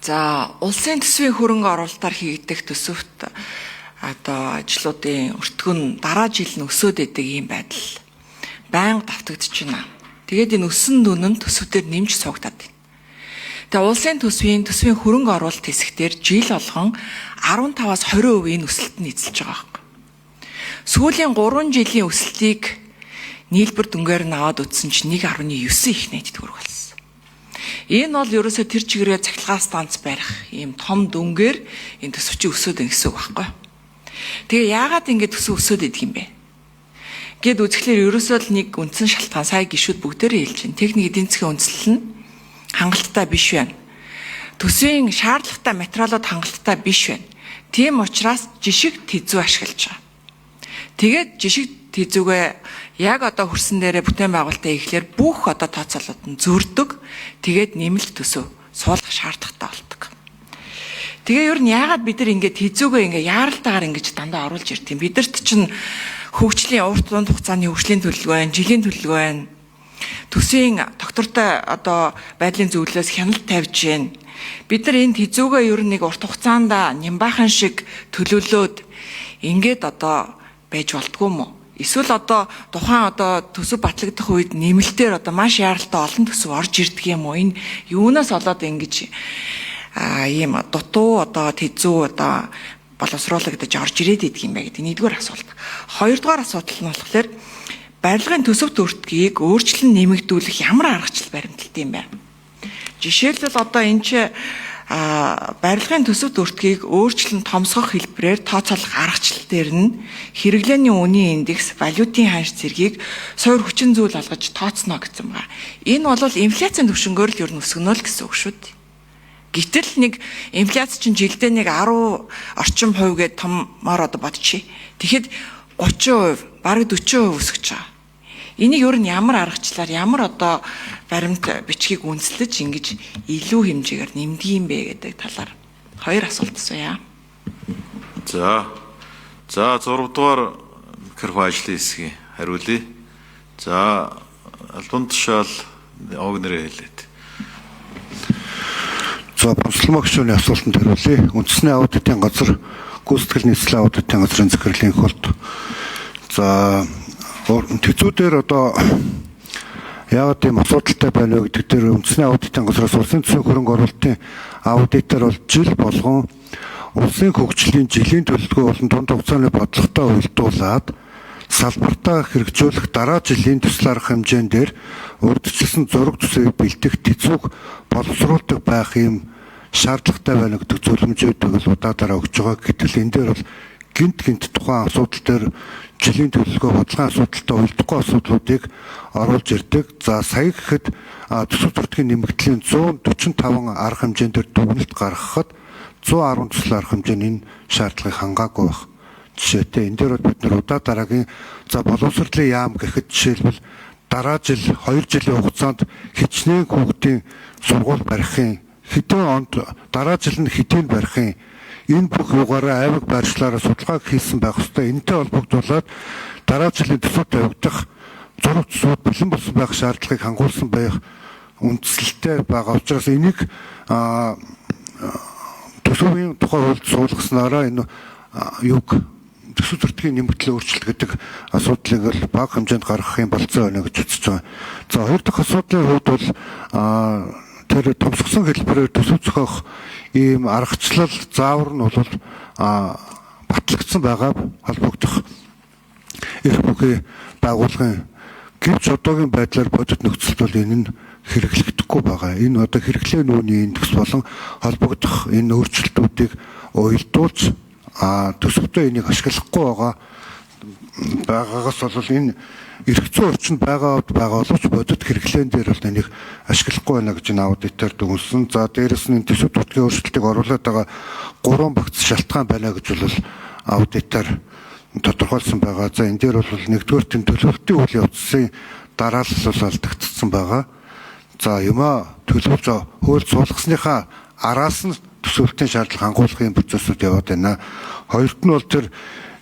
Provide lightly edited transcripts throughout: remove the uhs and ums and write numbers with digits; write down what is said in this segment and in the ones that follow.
За, улсын төсвийн хөрөнгө оруулалтаар хийгдэх төсөвт ажлуудын өртгөн дараа жил нь өсөөд идэг ийм байдал байнга давтагдж байна. Тэгээд энэ өссөн дүн нь төсвүүдээр нэмж суугдаад байна. Тэгээд улсын төсвийн хөрөнгө оруулалт хэсэгтэр жил болгон 15-аас 20% өсөлт нь эзэлж байгаа юм. Сүүлийн 3 жилийн өсөлтийг нийлбэр дүнгээр нь аваад үзсэн чинь 1.9 их найдад хүрэх болсон. Энэ бол ерөөсөө тэр чигээрээ цахилгаан станц барих ийм том дүнгээр энэ төсөвчийн өсөөд ийн гэсэн үг байхгүй. Тэгээ яагаад ингэж төсөв өсөөд идэх юм бэ? Гэд үзэхлээр ерөөсөө л нэг үндсэн шалтгаан сая гишүүд бүгдээрээ хэлж байна. Техник эдийн засгийн үндэслэл нь хангалттай биш байна. Төсвийн шаардлагатай материалууд хангалттай биш байна. Тийм учраас жишг тэзүү ашиглаж байгаа. Тэгээд жишг тэзүүгээ яг одоо хөрсөн дээрээ бүтээн байгуулалтаа ихлээр бүх одоо тооцоололт нь зөрдөг. Тэгээд нэмэлт төсөв суулгах шаардлагатай болдог. Тэгээ ер нь яагаад бид нар ингээд тэзүүгээ ингээд яаралтайгаар ингэж дандаа оруулж ирд юм. Бидэрт чинь хөгжлийн урт дунд хугацааны хөгжлийн төлөвлөгөө байна, жилийн төлөвлөгөө байна. Төсвийн доктортой одоо байдлын зөвлөлөөс хяналт тавьж байна. Бид нар энэ тэзүүгээ ер нь нэг урт хугацаанд нямбаахан шиг төлөвлөөд ингээд одоо байж болдгоо юм уу? Эсвэл одоо тухайн одоо төсөв батлагдах үед нэмэлтээр одоо маш яаралтай олон төсөв орж ирдэг юм уу? Энэ юунаас болоод ингэж ийм дутуу одоо тэзүү одоо боловсруулагдаж орж ирээд идэг юм бэ гэдэг нэгдүгээр асуулт. Хоёрдугаар асуудал нь болохоор барилгын төсөв төртгийг өөрчлөн нэмэгдүүлэх ямар аргачлал баримталт юм бэ? Жишээлбэл одоо энэ чи барилгын төсөв төртгийг өөрчлөн томсгох хэлбэрээр тооцоолох аргачлал дээр нь хэрэглээний үнийн индекс, валютын ханш зэргийг суур хүчин зүйл алгаж тооцно гэсэн байна. Энэ бол инфляцийн түвшингөөр л ер нь өсгөнө л гэсэн үг шүү дээ. Гэтэл нэг инфляц чинь жилдээ нэг 10 орчим хувь гээд томоор одоо бодчих. Тэгэхэд 30%, бараг 40% өсөж байгаа. Энийг ер нь ямар аргачлаар, ямар одоо баримт бичгийг үндэслэж ингэж илүү хэмжээгээр нэмдэг юм бэ гэдэг талаар хоёр асуулт асууя. За 6 дугаар микрофон ажлын хэсгийг хариулъя. За албан тушаал огнэрээ хэлээд. За босломог шүүний асуултанд хариулъя. Үндэсний аудитын газар гүйцэтгэл нийслэлийн аудитын газрын захирлын хөлт. За тэзүүдээр одоо яагаад тийм асуудалтай байна вэ гэдэг дээр үндэсний аудитын газраас улсын төсвийн хөрөнгө оруулалтын аудитор бол жил болгон улсын хөгжлийн жилийн төлөвлөгөө болон дунд хугацааны бодлоготой уялдуулаад салбартаа хэрэгжүүлэх дараа жилийн төсөл арга хэмжээндээр урьдчилсан зураг төсөвийг бэлдэх тэзүүг боловсруулдаг байх юм шаардлагатай байна гэдэг зөвлөмжүүдийг л удаадараа өгж байгаа. Гэтэл энэ дээр бол гинт тухайн асуудал дээр жилийн төлөвлөгөө бодлогын асуудалтай уялдахгүй асуудлуудыг оруулж ирдэг. За сая гэхэд төсөв төртгийн нэмэгдлийн 145 арга хэмжээндээр дүгнэлт гаргахад 110 төсөл арга хэмжээний энэ шаардлагыг хангаагүй байх. Жишээтэй энэ дээр бид нар удаа дараагийн боловсролын яам гэхэд жишээлбэл дараа жил 2 жилийн хугацаанд хичнээн хүүхдийн сургууль барихын хэдэн онд дараа жил нь хэдийн барихын энэ бүх югаараа аймаг байршлаараа судалгааг хийсэн байх ёстой. Энэтэй холбогдуулаад дараа жилийн төсөв тавигдах зураг төсвүүд бэлэн болсон байх шаардлагыг хангуулсан байх үндсэлтэй байгаа учраас энийг төсвийн тухай хуульд суулгаснараа энэ юг төсөв төртгийн нэмэгдлийн өөрчлөлт гэдэг асуудлыг л бага хэмжээнд гаргах юм болцоо байна гэж үзэж байгаа. За хоёр дахь асуудлын хувьд бол тэр томсгосон хэлбэрээр төсөв зохиох ийм аргачлал заавар нь бол батлагдсан байгаа холбогдох эрх бүхий байгууллагын гэвч одоогийн байдлаар бодит нөхцөлд бол энэ нь хэрэглэгдэхгүй байгаа. Энэ одоо хэрэглээний үнийн индекс болон холбогдох энэ өөрчлөлтүүдийг уялдуулж төсөвтөө энийг ашиглахгүй байгаагаас бол энэ эрх зүйн орчинд байгаа боловч бодит хэрэглээн дээр бол энийг ашиглахгүй байна гэж энэ аудитор дүгнсэн. За дээрэс нь төсөв төртгийн өөрчлөлтийг оруулаад байгаа 3 багц шалтгаан байна гэж бол аудитор тодорхойлсон байгаа. За энэ дээр бол нэгдүгээр тийм төлөвлөлтийн үйл явдлын дараалал бол алдагдсан байгаа. За төлөвлөж хууль суулгасныхаа араас нь төсөвлөлтийн шаардлага хангуулахын процессыг яваад байна. Хоёрт нь бол тэр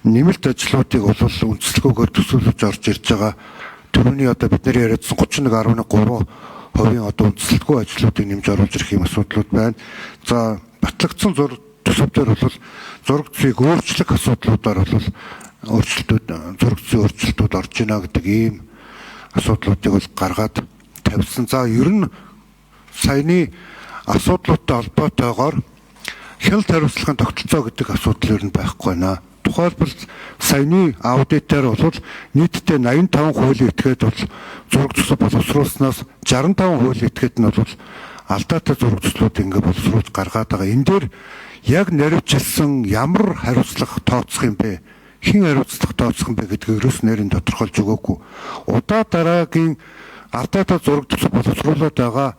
нэмэлт ажлуудыг бол үндэслэгүйгээр төсөөлж орж ирж байгаа. Төрөний одоо бид нар яриадсан 31.3 хувийн одоо үндэслэлгүй ажлуудыг нэмж оруулж ирэх юм асуудлууд байна. За батлагдсан төсөвдөр бол зураг зүйг өөрчлөх асуудлуудаар бол зураг зүйн өөрчлөлтүүд орж ийнэ гэдэг ийм асуудлуудыг бол гаргаад тавьсан. За ер нь саяны асуудлуудтай холбоотойгоор хяналт хариуцлагын тогтолцоо гэдэг асуудал ер нь байхгүй байна. Тухайлбал саяны аудитээр бол нийтдээ 85 хуулийн этгээд бол зураг төсөв боловсруулснаас 65 хуулийн этгээд нь бол алдаатай зураг төслүүд ингээ боловсруулж гаргаад байгаа. Энэ дээр яг наривчилсан ямар хариуцлага тооцох юм бэ? Хэн хариуцлага тооцох юм бэ гэдгийг ерөөс нэрийн тодорхойлж өгөөгүй. Удаа дараагийн алдаатай зураг төсөв боловсруулаад байгаа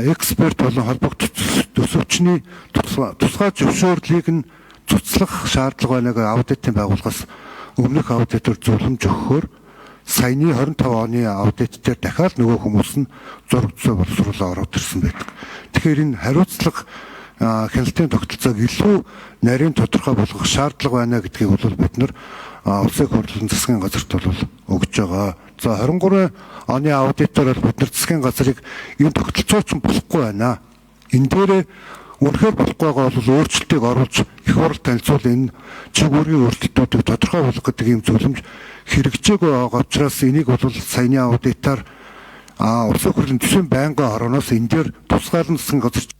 эксперт болон холбогдсон төсөвчний тусгай зөвшөөрлийг нь цуцлах шаардлага байгааг аудитын байгууллагаас өмнөх аудитор зөвлөмж өгөхөөр саяны 25 оны аудит дээр дахиад нөгөө хүмүүс нь зураг төсөв боловсруулаад ороод ирсэн байдаг. Тэгэхээр энэ хариуцлага хяналтын тогтолцоог илүү нарийн тодорхой болгох шаардлага байна гэдгийг бол бид нар улсын хурлын засгийн газарт бол өгж байгаа. За 23 оны аудитор бол бид нар засгийн газрыг энэ тогтолцоо ч болохгүй байна. Энэ дээрээ үнэхээр болохгүй байгаа бол өөрчлөлтийг оруулж их хурл танилцуул энэ чиг үүргийн өөрчлөлтүүдийг тодорхой болгох гэдэг ийм зөвлөмж хэрэгжээгүй байгаа учраас энийг бол саяны аудитаар улсын хурлын төсвийн байнгын хорооноос энэ дээр тусгаалan засгийн газар